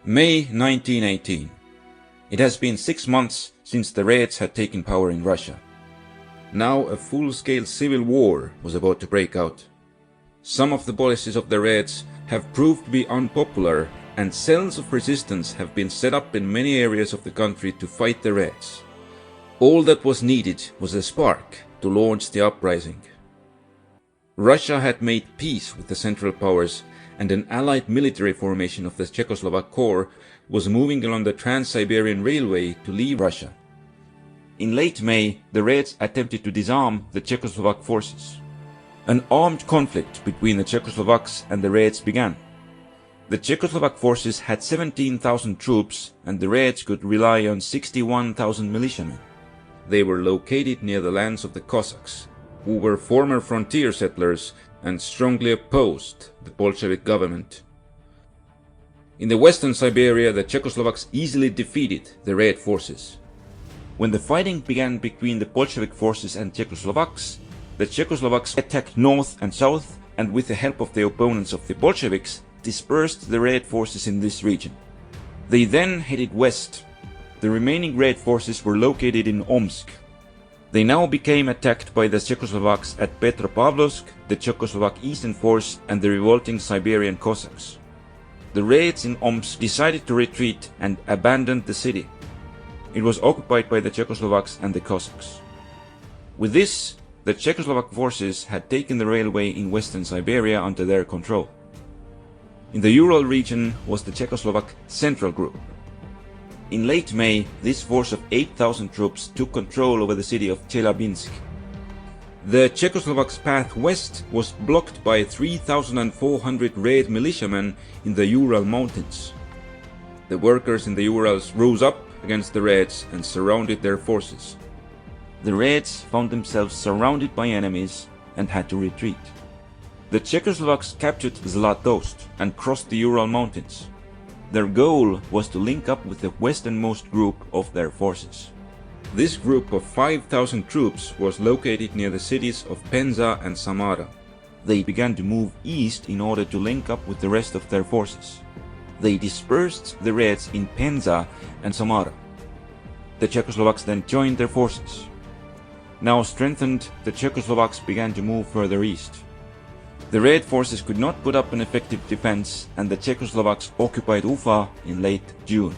May 1918. It has been 6 months since the Reds had taken power in Russia. Now a full-scale civil war was about to break out. Some of the policies of the Reds have proved to be unpopular, and cells of resistance have been set up in many areas of the country to fight the Reds. All that was needed was a spark to launch the uprising. Russia had made peace with the Central Powers, and an allied military formation of the Czechoslovak Corps was moving along the Trans-Siberian Railway to leave Russia. In late May, the Reds attempted to disarm the Czechoslovak forces. An armed conflict between the Czechoslovaks and the Reds began. The Czechoslovak forces had 17,000 troops, and the Reds could rely on 61,000 militiamen. They were located near the lands of the Cossacks, who were former frontier settlers and strongly opposed the Bolshevik government. In the western Siberia, the Czechoslovaks easily defeated the Red forces. When the fighting began between the Bolshevik forces and Czechoslovaks, the Czechoslovaks attacked north and south, and with the help of the opponents of the Bolsheviks, dispersed the Red forces in this region. They then headed west. The remaining Red forces were located in Omsk. They now became attacked by the Czechoslovaks at Petropavlovsk, the Czechoslovak Eastern Force, and the revolting Siberian Cossacks. The Reds in Omsk decided to retreat and abandoned the city. It was occupied by the Czechoslovaks and the Cossacks. With this, the Czechoslovak forces had taken the railway in western Siberia under their control. In the Ural region was the Czechoslovak Central Group. In late May, this force of 8,000 troops took control over the city of Chelyabinsk. The Czechoslovaks' path west was blocked by 3,400 Red militiamen in the Ural mountains. The workers in the Urals rose up against the Reds and surrounded their forces. The Reds found themselves surrounded by enemies and had to retreat. The Czechoslovaks captured Zlatoust and crossed the Ural mountains. Their goal was to link up with the westernmost group of their forces. This group of 5,000 troops was located near the cities of Penza and Samara. They began to move east in order to link up with the rest of their forces. They dispersed the Reds in Penza and Samara. The Czechoslovaks then joined their forces. Now strengthened, the Czechoslovaks began to move further east. The Red forces could not put up an effective defense, and the Czechoslovaks occupied Ufa in late June.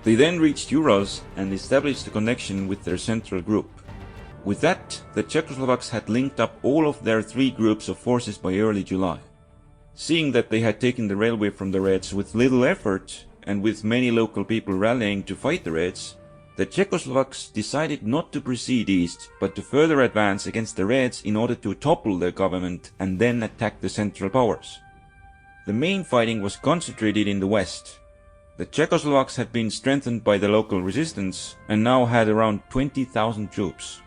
They then reached Urals and established a connection with their central group. With that, the Czechoslovaks had linked up all of their 3 groups of forces by early July. Seeing that they had taken the railway from the Reds with little effort, and with many local people rallying to fight the Reds, the Czechoslovaks decided not to proceed east, but to further advance against the Reds in order to topple their government and then attack the Central Powers. The main fighting was concentrated in the west. The Czechoslovaks had been strengthened by the local resistance and now had around 20,000 troops.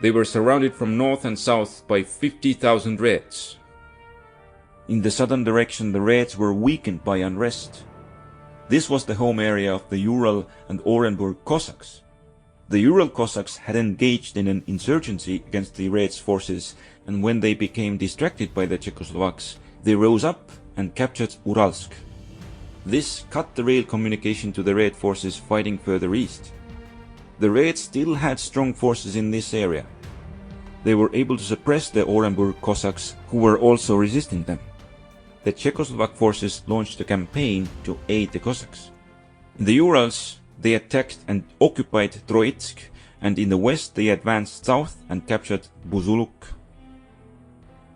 They were surrounded from north and south by 50,000 Reds. In the southern direction, the Reds were weakened by unrest. This was the home area of the Ural and Orenburg Cossacks. The Ural Cossacks had engaged in an insurgency against the Reds' forces, and when they became distracted by the Czechoslovaks, they rose up and captured Uralsk. This cut the rail communication to the Red forces fighting further east. The Reds still had strong forces in this area. They were able to suppress the Orenburg Cossacks, who were also resisting them. The Czechoslovak forces launched a campaign to aid the Cossacks. In the Urals, they attacked and occupied Troitsk, and in the west they advanced south and captured Buzuluk.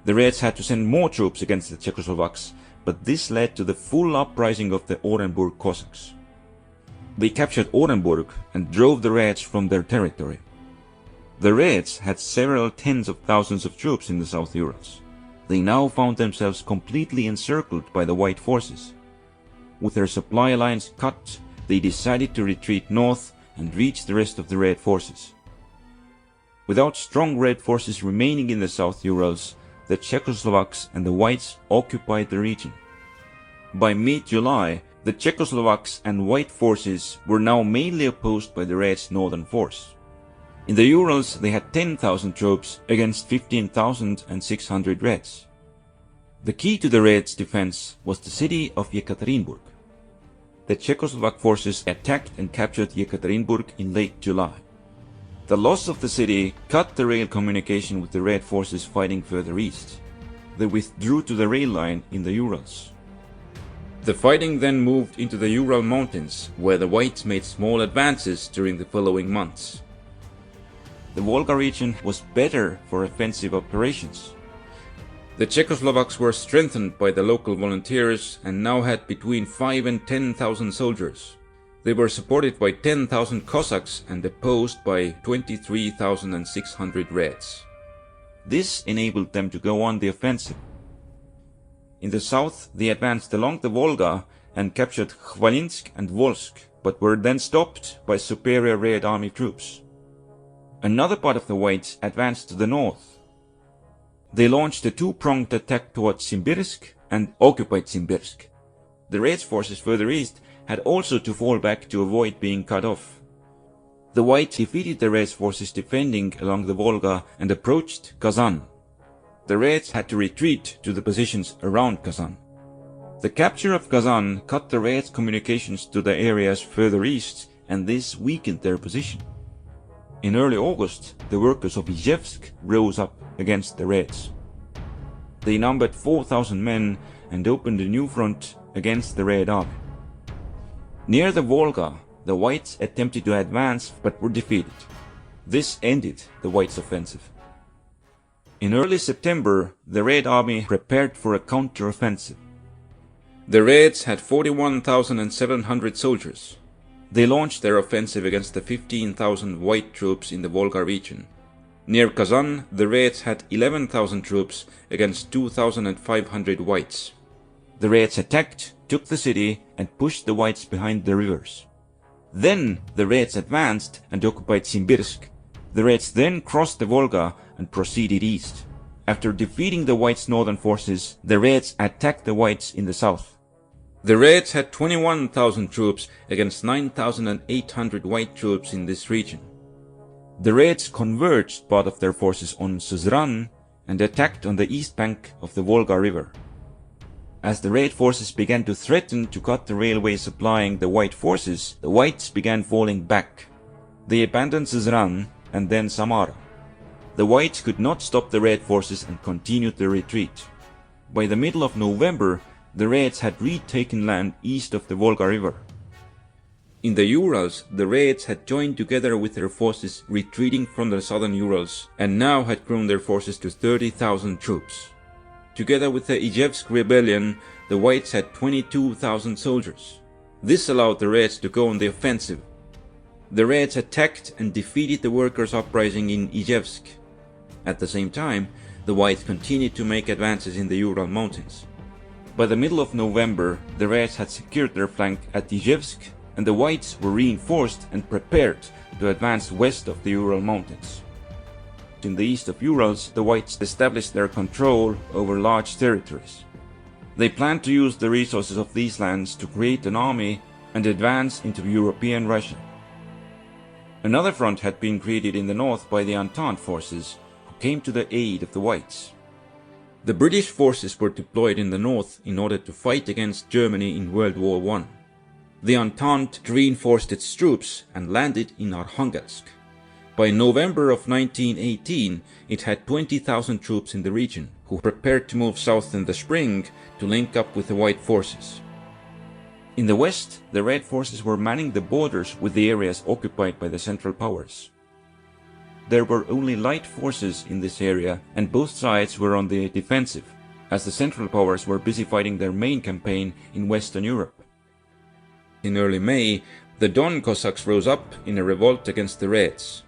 The Reds had to send more troops against the Czechoslovaks, but this led to the full uprising of the Orenburg Cossacks. They captured Orenburg and drove the Reds from their territory. The Reds had several tens of thousands of troops in the South Urals. They now found themselves completely encircled by the White forces. With their supply lines cut, they decided to retreat north and reach the rest of the Red forces. Without strong Red forces remaining in the South Urals, the Czechoslovaks and the Whites occupied the region. By mid-July, the Czechoslovaks and White forces were now mainly opposed by the Reds' northern force. In the Urals, they had 10,000 troops against 15,600 Reds. The key to the Reds' defense was the city of Yekaterinburg. the Czechoslovak forces attacked and captured Yekaterinburg in late July. The loss of the city cut the rail communication with the Red forces fighting further east. They withdrew to the rail line in the Urals. The fighting then moved into the Ural Mountains, where the Whites made small advances during the following months. The Volga region was better for offensive operations. The Czechoslovaks were strengthened by the local volunteers and now had between 5,000 and 10,000 soldiers. They were supported by 10,000 Cossacks and opposed by 23,600 Reds. This enabled them to go on the offensive. In the south, they advanced along the Volga and captured Khvalinsk and Volsk, but were then stopped by superior Red Army troops. Another part of the Whites advanced to the north. They launched a two-pronged attack towards Simbirsk and occupied Simbirsk. The Reds' forces further east had also to fall back to avoid being cut off. The Whites defeated the Reds' forces defending along the Volga and approached Kazan. The Reds had to retreat to the positions around Kazan. The capture of Kazan cut the Reds' communications to the areas further east, and this weakened their position. In early August, the workers of Izhevsk rose up against the Reds. They numbered 4,000 men and opened a new front against the Red Army. Near the Volga, the Whites attempted to advance but were defeated. This ended the Whites' offensive. In early September, the Red Army prepared for a counter-offensive. The Reds had 41,700 soldiers. They launched their offensive against the 15,000 White troops in the Volga region. Near Kazan, the Reds had 11,000 troops against 2,500 Whites. The Reds attacked, took the city, and pushed the Whites behind the rivers. Then the Reds advanced and occupied Simbirsk. The Reds then crossed the Volga and proceeded east. After defeating the Whites' northern forces, the Reds attacked the Whites in the south. The Reds had 21,000 troops against 9,800 White troops in this region. The Reds converged part of their forces on Suzran and attacked on the east bank of the Volga River. As the Red forces began to threaten to cut the railway supplying the White forces, the Whites began falling back. They abandoned Suzran and then Samara. The Whites could not stop the Red forces and continued their retreat. By the middle of November, the Reds had retaken land east of the Volga River. In the Urals, the Reds had joined together with their forces retreating from the southern Urals and now had grown their forces to 30,000 troops. Together with the Izhevsk rebellion, the Whites had 22,000 soldiers. This allowed the Reds to go on the offensive. The Reds attacked and defeated the workers' uprising in Izhevsk. At the same time, the Whites continued to make advances in the Ural Mountains. By the middle of November, the Reds had secured their flank at Izhevsk, and the Whites were reinforced and prepared to advance west of the Ural Mountains. In the east of Urals, the Whites established their control over large territories. They planned to use the resources of these lands to create an army and advance into European Russia. Another front had been created in the north by the Entente forces, who came to the aid of the Whites. The British forces were deployed in the north in order to fight against Germany in World War I. The Entente reinforced its troops and landed in Arkhangelsk. By November of 1918, it had 20,000 troops in the region, who prepared to move south in the spring to link up with the White forces. In the west, the Red forces were manning the borders with the areas occupied by the Central Powers. There were only light forces in this area, and both sides were on the defensive, as the Central Powers were busy fighting their main campaign in Western Europe. In early May, the Don Cossacks rose up in a revolt against the Reds.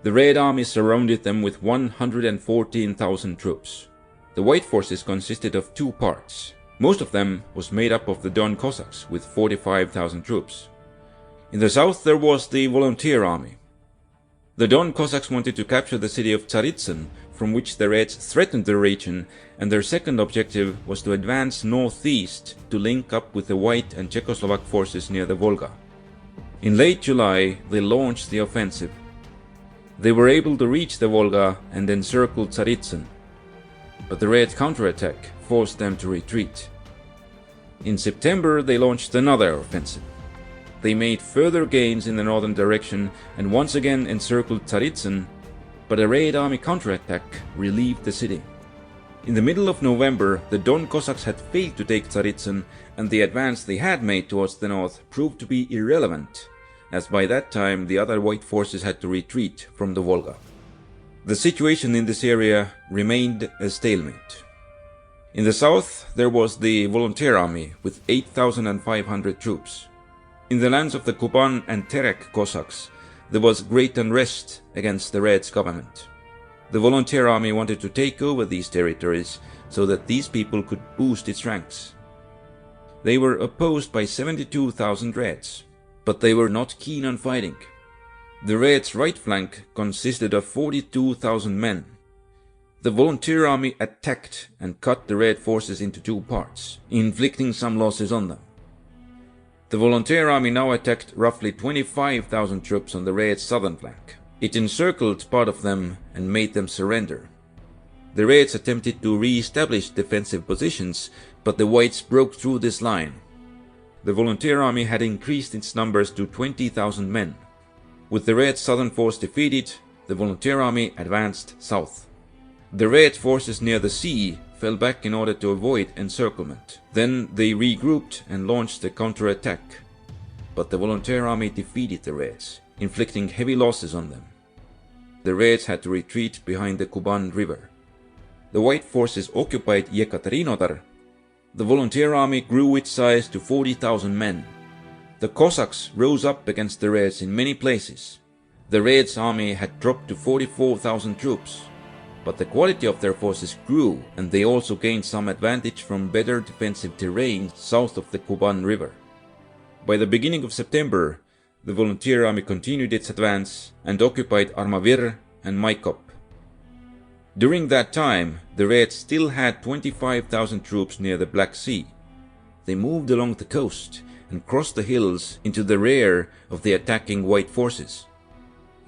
The Red Army surrounded them with 114,000 troops. The White forces consisted of two parts. Most of them was made up of the Don Cossacks with 45,000 troops. In the south there was the Volunteer Army. The Don Cossacks wanted to capture the city of Tsaritsyn, from which the Reds threatened the region, and their second objective was to advance northeast to link up with the White and Czechoslovak forces near the Volga. In late July, they launched the offensive. They were able to reach the Volga and encircle Tsaritsyn, but the Red counterattack forced them to retreat. In September they launched another offensive. They made further gains in the northern direction and once again encircled Tsaritsyn, but a Red Army counterattack relieved the city. In the middle of November, the Don Cossacks had failed to take Tsaritsyn, and the advance they had made towards the north proved to be irrelevant, as by that time the other white forces had to retreat from the Volga. The situation in this area remained a stalemate. In the south there was the Volunteer Army with 8,500 troops. In the lands of the Kuban and Terek Cossacks there was great unrest against the Reds' government. The Volunteer Army wanted to take over these territories so that these people could boost its ranks. They were opposed by 72,000 Reds, but they were not keen on fighting. The Reds' right flank consisted of 42,000 men. The Volunteer Army attacked and cut the Red forces into two parts, inflicting some losses on them. The Volunteer Army now attacked roughly 25,000 troops on the Reds' southern flank. It encircled part of them and made them surrender. The Reds attempted to re-establish defensive positions, but the Whites broke through this line. The Volunteer Army had increased its numbers to 20,000 men. With the Red southern force defeated, the Volunteer Army advanced south. The Red forces near the sea fell back in order to avoid encirclement. Then they regrouped and launched a counterattack. But the Volunteer Army defeated the Reds, inflicting heavy losses on them. The Reds had to retreat behind the Kuban River. The White forces occupied Yekaterinodar. The Volunteer Army grew its size to 40,000 men. The Cossacks rose up against the Reds in many places. The Reds' army had dropped to 44,000 troops, but the quality of their forces grew and they also gained some advantage from better defensive terrain south of the Kuban River. By the beginning of September, the Volunteer Army continued its advance and occupied Armavir and Maikop. During that time, the Reds still had 25,000 troops near the Black Sea. They moved along the coast and crossed the hills into the rear of the attacking White forces.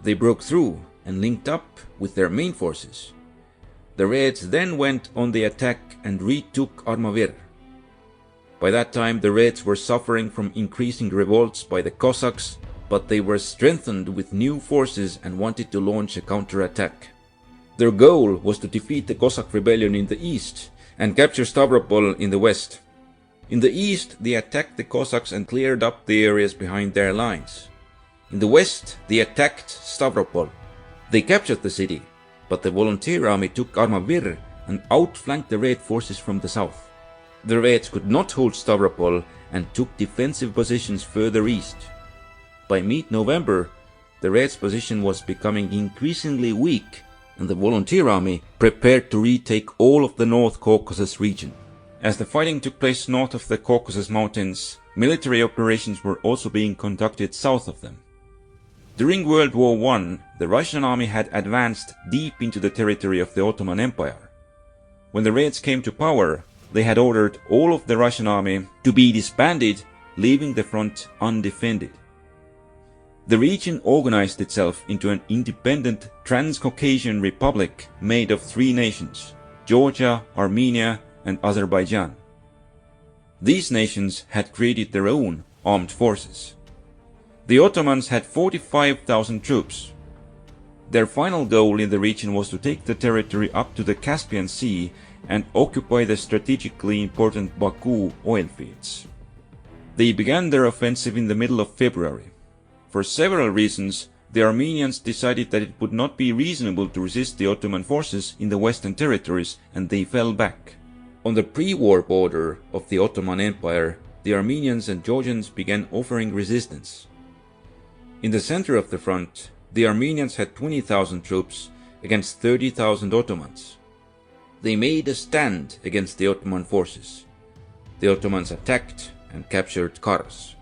They broke through and linked up with their main forces. The Reds then went on the attack and retook Armavir. By that time the Reds were suffering from increasing revolts by the Cossacks, but they were strengthened with new forces and wanted to launch a counterattack. Their goal was to defeat the Cossack rebellion in the east and capture Stavropol in the west. In the east, they attacked the Cossacks and cleared up the areas behind their lines. In the west, they attacked Stavropol. They captured the city, but the Volunteer Army took Armavir and outflanked the Red forces from the south. The Reds could not hold Stavropol and took defensive positions further east. By mid-November, the Reds' position was becoming increasingly weak, and the Volunteer Army prepared to retake all of the North Caucasus region. As the fighting took place north of the Caucasus Mountains, military operations were also being conducted south of them. During World War I, the Russian army had advanced deep into the territory of the Ottoman Empire. When the Reds came to power, they had ordered all of the Russian army to be disbanded, leaving the front undefended. The region organized itself into an independent Transcaucasian republic made of three nations: Georgia, Armenia, and Azerbaijan. These nations had created their own armed forces. The Ottomans had 45,000 troops. Their final goal in the region was to take the territory up to the Caspian Sea and occupy the strategically important Baku oil fields. They began their offensive in the middle of February. For several reasons, the Armenians decided that it would not be reasonable to resist the Ottoman forces in the western territories, and they fell back. On the pre-war border of the Ottoman Empire, the Armenians and Georgians began offering resistance. In the center of the front, the Armenians had 20,000 troops against 30,000 Ottomans. They made a stand against the Ottoman forces. The Ottomans attacked and captured Kars.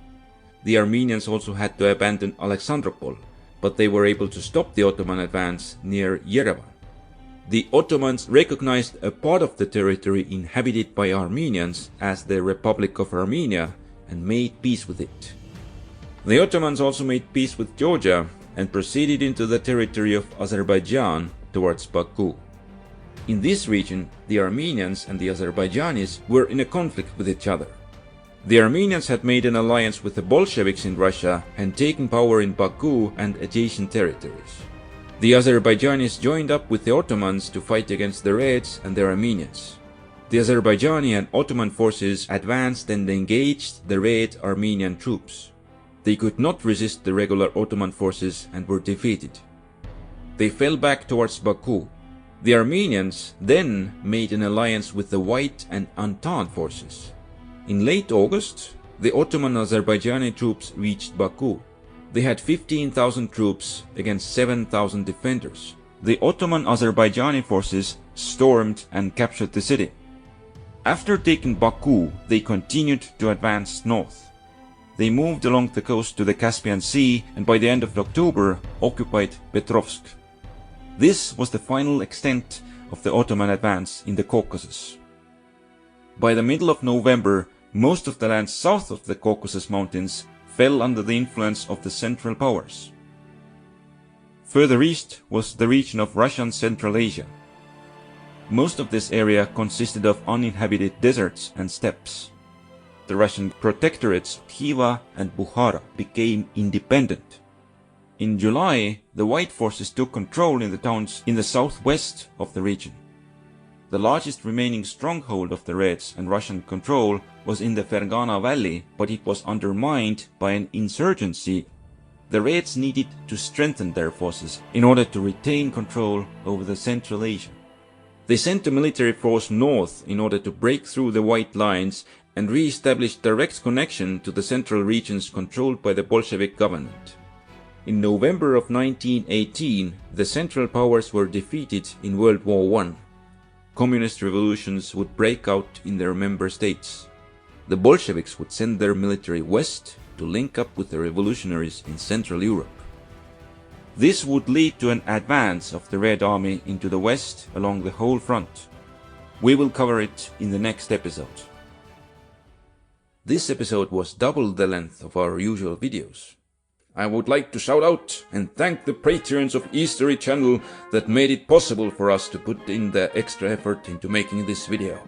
The Armenians also had to abandon Alexandropol, but they were able to stop the Ottoman advance near Yerevan. The Ottomans recognized a part of the territory inhabited by Armenians as the Republic of Armenia and made peace with it. The Ottomans also made peace with Georgia and proceeded into the territory of Azerbaijan towards Baku. In this region, the Armenians and the Azerbaijanis were in a conflict with each other. The Armenians had made an alliance with the Bolsheviks in Russia and taken power in Baku and adjacent territories. The Azerbaijanis joined up with the Ottomans to fight against the Reds and the Armenians. The Azerbaijani and Ottoman forces advanced and engaged the Red Armenian troops. They could not resist the regular Ottoman forces and were defeated. They fell back towards Baku. The Armenians then made an alliance with the White and Entente forces. In late August, the Ottoman Azerbaijani troops reached Baku. They had 15,000 troops against 7,000 defenders. The Ottoman Azerbaijani forces stormed and captured the city. After taking Baku, they continued to advance north. They moved along the coast to the Caspian Sea and by the end of October occupied Petrovsk. This was the final extent of the Ottoman advance in the Caucasus. By the middle of November, most of the land south of the Caucasus Mountains fell under the influence of the Central Powers. Further east was the region of Russian Central Asia. Most of this area consisted of uninhabited deserts and steppes. The Russian protectorates Khiva and Bukhara became independent. In July, the White forces took control in the towns in the southwest of the region. The largest remaining stronghold of the Reds and Russian control was in the Fergana Valley, but it was undermined by an insurgency. The Reds needed to strengthen their forces in order to retain control over the Central Asia. They sent a military force north in order to break through the White lines and re-establish direct connection to the central regions controlled by the Bolshevik government. In November of 1918, the Central Powers were defeated in World War I. Communist revolutions would break out in their member states. The Bolsheviks would send their military west to link up with the revolutionaries in Central Europe. This would lead to an advance of the Red Army into the west along the whole front. We will cover it in the next episode. This episode was double the length of our usual videos. I would like to shout out and thank the patrons of History channel that made it possible for us to put in the extra effort into making this video.